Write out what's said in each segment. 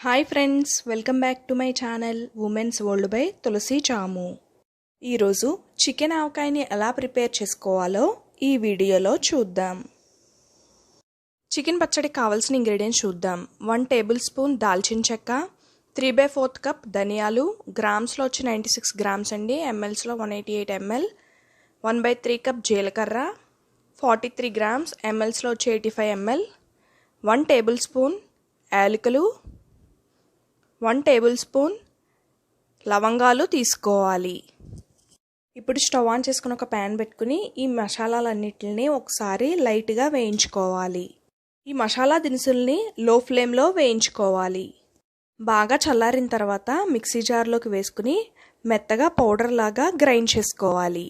Hi friends, welcome back to my channel women's world by Tulasi Chamu. ఈరోజు chicken ఆవకాయని ఎలా prepare చేసుకోవాలో ఈ వీడియోలో చూద్దాం. చికెన్ పచ్చడికి కావాల్సిన ఇంగ్రీడియంట్స్ చూద్దాం. 1 టేబుల్ స్పూన్ దాల్చిన చెక్క, 3/4 కప్ ధనియాలు, గ్రామ్స్లో వచ్చి 96 గ్రామ్స్ అండి, ఎంఎల్స్లో 188 ml, 1/3 కప్ జీలకర్ర, 43 గ్రామ్స్, ఎంఎల్స్లో వచ్చి 85 ml, 1 టేబుల్ స్పూన్ యాలకులు, 1 టేబుల్ స్పూన్ లవంగాలు తీసుకోవాలి. ఇప్పుడు స్టవ్ ఆన్ చేసుకుని ఒక ప్యాన్ పెట్టుకుని ఈ మసాలాలన్నిటిని ఒకసారి లైట్గా వేయించుకోవాలి. ఈ మసాలా దినుసుల్ని లో ఫ్లేమ్లో వేయించుకోవాలి. బాగా చల్లారిన తర్వాత మిక్సీ జార్లోకి వేసుకుని మెత్తగా పౌడర్ లాగా గ్రైండ్ చేసుకోవాలి.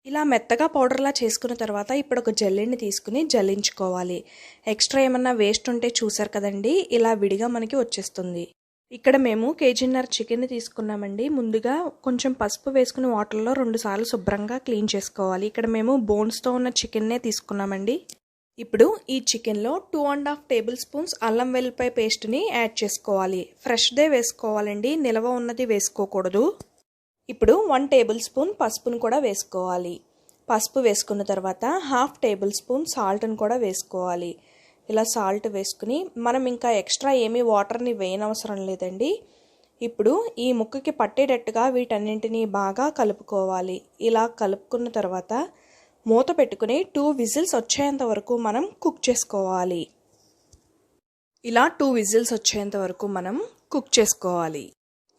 ఇలా మెత్తగా పౌడర్లా చేసుకున్న తర్వాత ఇప్పుడు ఒక జల్లెడని తీసుకుని జల్లించుకోవాలి. ఎక్స్ట్రా ఏమన్నా వేస్ట్ ఉంటే చూసారు కదండి, ఇలా విడిగా మనకి వచ్చేస్తుంది. ఇక్కడ మేము 1.5 kg చికెన్ తీసుకున్నామండి. ముందుగా కొంచెం పసుపు వేసుకుని వాటర్లో 2 సార్లు శుభ్రంగా క్లీన్ చేసుకోవాలి. ఇక్కడ మేము బోన్స్తో ఉన్న చికెన్నే తీసుకున్నామండి. ఇప్పుడు ఈ చికెన్లో 2.5 టేబుల్ స్పూన్స్ అల్లం వెల్లుల్లిపాయ పేస్ట్ని యాడ్ చేసుకోవాలి. ఫ్రెష్దే వేసుకోవాలండి, నిల్వ ఉన్నది వేసుకోకూడదు. ఇప్పుడు 1 టేబుల్ స్పూన్ పసుపును కూడా వేసుకోవాలి. పసుపు వేసుకున్న తర్వాత 1/2 టేబుల్ స్పూన్ సాల్ట్ని కూడా వేసుకోవాలి. ఇలా సాల్ట్ వేసుకుని మనం ఇంకా ఎక్స్ట్రా ఏమీ వాటర్ని వేయనవసరం లేదండి. ఇప్పుడు ఈ ముక్కకి పట్టేటట్టుగా వీటన్నింటినీ బాగా కలుపుకోవాలి. ఇలా కలుపుకున్న తర్వాత మూత పెట్టుకుని 2 విజిల్స్ వచ్చేంత వరకు మనం కుక్ చేసుకోవాలి. ఇలా 2 విజిల్స్ వచ్చేంత వరకు మనం కుక్ చేసుకోవాలి.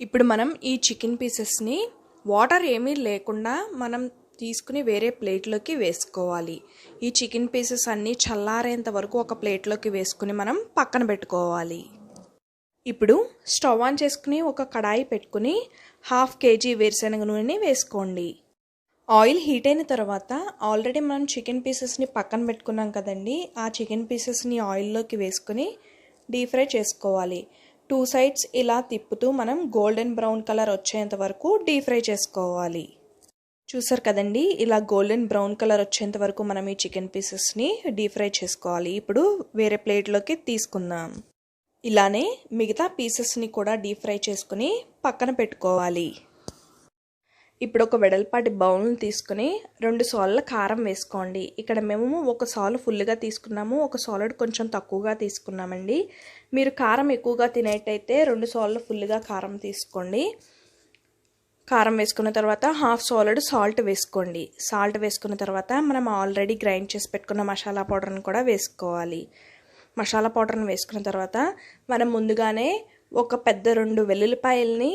ఇప్పుడు మనం ఈ చికెన్ పీసెస్ని వాటర్ ఏమీ లేకుండా మనం తీసుకుని వేరే ప్లేట్లోకి వేసుకోవాలి. ఈ చికెన్ పీసెస్ అన్నీ చల్లారేంత వరకు ఒక ప్లేట్లోకి వేసుకుని మనం పక్కన పెట్టుకోవాలి. ఇప్పుడు స్టవ్ ఆన్ చేసుకుని ఒక కడాయి పెట్టుకుని 1/2 kg వేరుశనగ నూనెని వేసుకోండి. ఆయిల్ హీట్ అయిన తర్వాత ఆల్రెడీ మనం చికెన్ పీసెస్ని పక్కన పెట్టుకున్నాం కదండి, ఆ చికెన్ పీసెస్ని ఆయిల్లోకి వేసుకుని డీప్ ఫ్రై చేసుకోవాలి. 2 సైడ్స్ ఇలా తిప్పుతూ మనం గోల్డెన్ బ్రౌన్ కలర్ వచ్చేంత వరకు డీప్ ఫ్రై చేసుకోవాలి. చూసారు కదండి, ఇలా గోల్డెన్ బ్రౌన్ కలర్ వచ్చేంత వరకు మనం ఈ చికెన్ పీసెస్ని డీప్ ఫ్రై చేసుకోవాలి. ఇప్పుడు వేరే ప్లేట్లోకి తీసుకుందాం. ఇలానే మిగతా పీసెస్ని కూడా డీప్ ఫ్రై చేసుకుని పక్కన పెట్టుకోవాలి. ఇప్పుడు ఒక వెడల్పాటి బౌల్ని తీసుకుని 2 సార్లు కారం వేసుకోండి. ఇక్కడ మేము 1 సాలు ఫుల్గా తీసుకున్నాము, 1 సాలడ్ కొంచెం తక్కువగా తీసుకున్నామండి. మీరు కారం ఎక్కువగా తినేటైతే 2 సార్లు ఫుల్గా కారం తీసుకోండి. కారం వేసుకున్న తర్వాత 1/2 సాలడ్ సాల్ట్ వేసుకోండి. సాల్ట్ వేసుకున్న తర్వాత మనం ఆల్రెడీ గ్రైండ్ చేసి పెట్టుకున్న మసాలా పౌడర్ని కూడా వేసుకోవాలి. మసాలా పౌడర్ని వేసుకున్న తర్వాత మనం ముందుగానే ఒక పెద్ద 2 వెల్లుల్లిపాయలని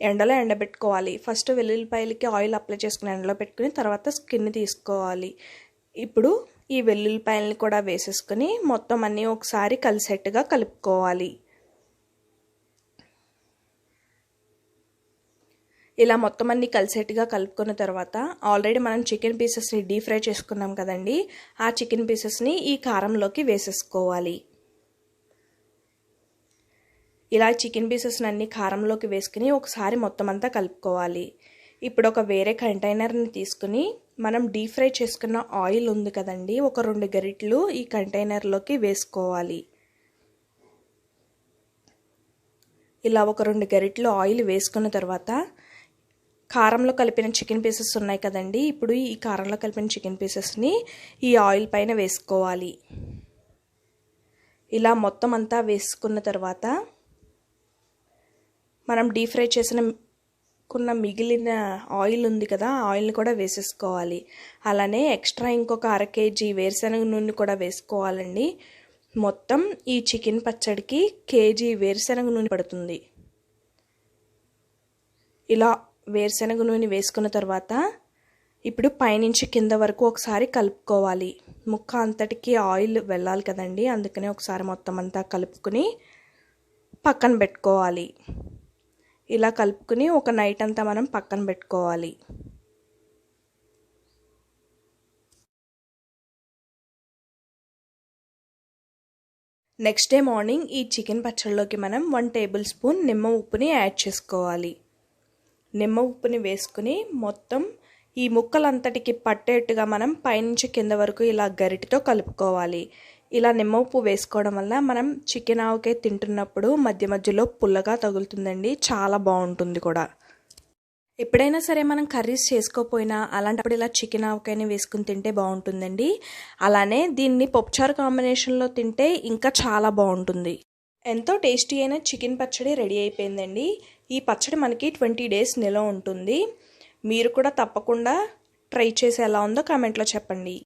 ఎండలో ఎండబెట్టుకోవాలి. ఫస్ట్ వెల్లుల్లిపాయలకి ఆయిల్ అప్లై చేసుకుని ఎండలో పెట్టుకుని తర్వాత స్కిన్ తీసుకోవాలి. ఇప్పుడు ఈ వెల్లుల్లిపాయలని కూడా వేసేసుకుని మొత్తం అన్నీ ఒకసారి కలిసేట్టుగా కలుపుకోవాలి. ఇలా మొత్తం అన్ని కలిసేట్టుగా కలుపుకున్న తర్వాత ఆల్రెడీ మనం చికెన్ పీసెస్ని డీప్ ఫ్రై చేసుకున్నాం కదండి, ఆ చికెన్ పీసెస్ని ఈ కారంలోకి వేసేసుకోవాలి. ఇలా చికెన్ పీసెస్ని అన్ని కారంలోకి వేసుకుని ఒకసారి మొత్తం అంతా కలుపుకోవాలి. ఇప్పుడు ఒక వేరే కంటైనర్ని తీసుకుని మనం డీప్ ఫ్రై చేసుకున్న ఆయిల్ ఉంది కదండి, ఒక 2 గరిటెలు ఈ కంటైనర్లోకి వేసుకోవాలి. ఇలా ఒక 2 గరిటెలు ఆయిల్ వేసుకున్న తర్వాత కారంలో కలిపిన చికెన్ పీసెస్ ఉన్నాయి కదండి, ఇప్పుడు ఈ కారంలో కలిపిన చికెన్ పీసెస్ని ఈ ఆయిల్ పైన వేసుకోవాలి. ఇలా మొత్తం అంతా వేసుకున్న తర్వాత మనం డీప్ ఫ్రై చేసుకున్న మిగిలిన ఆయిల్ ఉంది కదా, ఆ ఆయిల్ని కూడా వేసేసుకోవాలి. అలానే ఎక్స్ట్రా ఇంకొక 1/2 kg వేరుశనగ నూనె కూడా వేసుకోవాలండి. మొత్తం ఈ చికెన్ పచ్చడికి 1 kg వేరుశనగ నూనె పడుతుంది. ఇలా వేరుశనగ నూనె వేసుకున్న తర్వాత ఇప్పుడు పైనుంచి కింద వరకు ఒకసారి కలుపుకోవాలి. ముక్క అంతటికి ఆయిల్ వెళ్ళాలి కదండి, అందుకని ఒకసారి మొత్తం అంతా కలుపుకుని పక్కన పెట్టుకోవాలి. ఇలా కలుపుకుని ఒక నైట్ అంతా మనం పక్కన పెట్టుకోవాలి. నెక్స్ట్ డే మార్నింగ్ ఈ చికెన్ పచ్చడిలోకి మనం 1 టేబుల్ స్పూన్ నిమ్మ ఉప్పుని యాడ్ చేసుకోవాలి. నిమ్మ ఉప్పుని వేసుకుని మొత్తం ఈ ముక్కలంతటికి పట్టేట్టుగా మనం పైనుంచి కింద వరకు ఇలా గరిటెతో కలుపుకోవాలి. ఇలా నిమ్మ ఉప్పు వేసుకోవడం వల్ల మనం చికెన్ ఆవకాయ తింటున్నప్పుడు మధ్య మధ్యలో పుల్లగా తగులుతుందండి, చాలా బాగుంటుంది కూడా. ఎప్పుడైనా సరే మనం కర్రీస్ చేసుకోకపోయినా అలాంటప్పుడు ఇలా చికెన్ ఆవకాయని వేసుకుని తింటే బాగుంటుందండి. అలానే దీన్ని పప్పుచారు కాంబినేషన్లో తింటే ఇంకా చాలా బాగుంటుంది. ఎంతో టేస్టీ అయిన చికెన్ పచ్చడి రెడీ అయిపోయిందండి. ఈ పచ్చడి మనకి 20 days నిల్వ ఉంటుంది. మీరు కూడా తప్పకుండా ట్రై చేసి ఎలా ఉందో కామెంట్లో చెప్పండి.